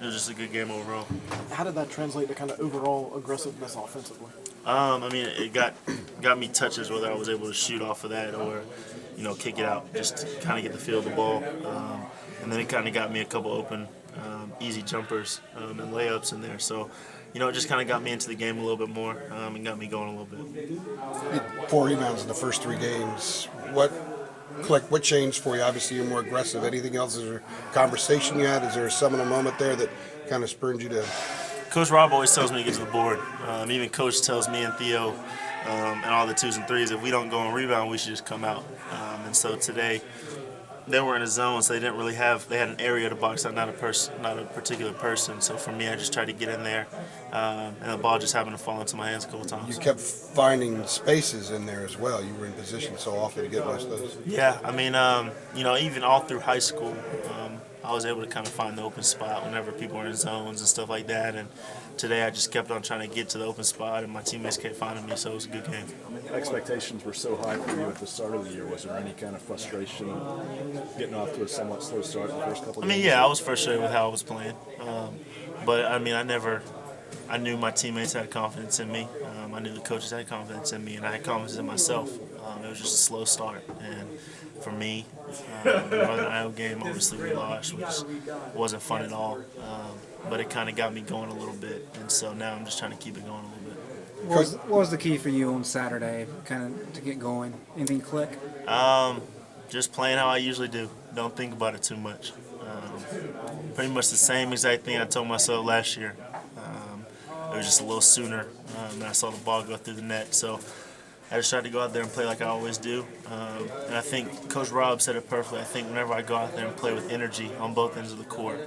It was just a good game overall. How did that translate to kind of overall aggressiveness offensively? I mean, it got me touches whether I was able to shoot off of that or, kick it out, just to kind of get the feel of the ball. And then it kind of got me a couple open, easy jumpers and layups in there. So, it just kind of got me into the game a little bit more and got me going a little bit. You had 4 rebounds in the first 3 games. What changed for you? Obviously, you're more aggressive. Anything else? Is there a conversation you had? Is there a seminal moment there that kind of spurred you to? Coach Rob always tells me to get to the board. Even Coach tells me and Theo and all the 2s and 3s, if we don't go and rebound, we should just come out. And so today, they were in a zone, so they had an area to box out, not a particular person. So for me, I just tried to get in there, and the ball just happened to fall into my hands a couple times. You kept finding spaces in there as well. You were in position so often to get most of those. Yeah, I mean, even all through high school, I was able to kind of find the open spot whenever people were in zones and stuff like that. And today I just kept on trying to get to the open spot, and my teammates kept finding me, so it was a good game. I mean, expectations were so high for you at the start of the year. Was there any kind of frustration getting off to a somewhat slow start in the first couple of games? Yeah, I was frustrated with how I was playing. But, I knew my teammates had confidence in me. I knew the coaches had confidence in me, and I had confidence in myself. It was just a slow start. And for me, the Northern Iowa game, obviously we lost, which wasn't fun at all. But it kind of got me going a little bit. And so now I'm just trying to keep it going a little bit. What was the key for you on Saturday, kind of to get going? Anything click? Just playing how I usually do. Don't think about it too much. Pretty much the same exact thing I told myself last year. It was just a little sooner, and I saw the ball go through the net. So I just tried to go out there and play like I always do. And I think Coach Rob said it perfectly. I think whenever I go out there and play with energy on both ends of the court,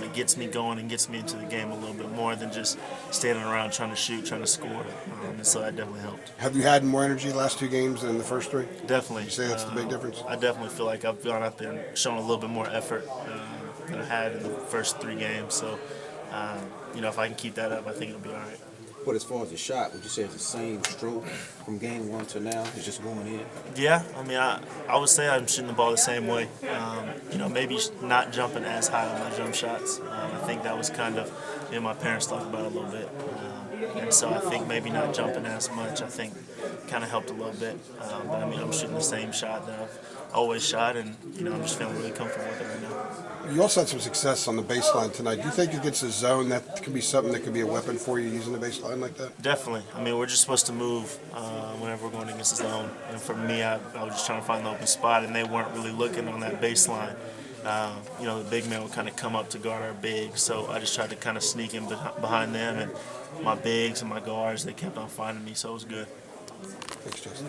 it gets me going and gets me into the game a little bit more than just standing around trying to shoot, trying to score. And so that definitely helped. Have you had more energy the last 2 games than the first 3? Definitely. You say that's the big difference? I definitely feel like I've gone out there and shown a little bit more effort than I had in the first 3 games. So, if I can keep that up, I think it'll be all right. But as far as the shot, would you say it's the same stroke from game 1 to now? It's just going in? Yeah, I would say I'm shooting the ball the same way. Maybe not jumping as high on my jump shots. I think that was kind of, my parents talked about it a little bit. And so I think maybe not jumping as much, I think kind of helped a little bit. But I'm shooting the same shot that I've always shot, and I'm just feeling really comfortable with it right now. You also had some success on the baseline tonight. Do you think against the zone that could be something that could be a weapon for you using the baseline like that? Definitely. We're just supposed to move whenever we're going against the zone. And for me, I was just trying to find the open spot, and they weren't really looking on that baseline. The big man would kind of come up to guard our bigs, so I just tried to kind of sneak in behind them, and my bigs and my guards, they kept on finding me, so it was good. Thanks, Justin.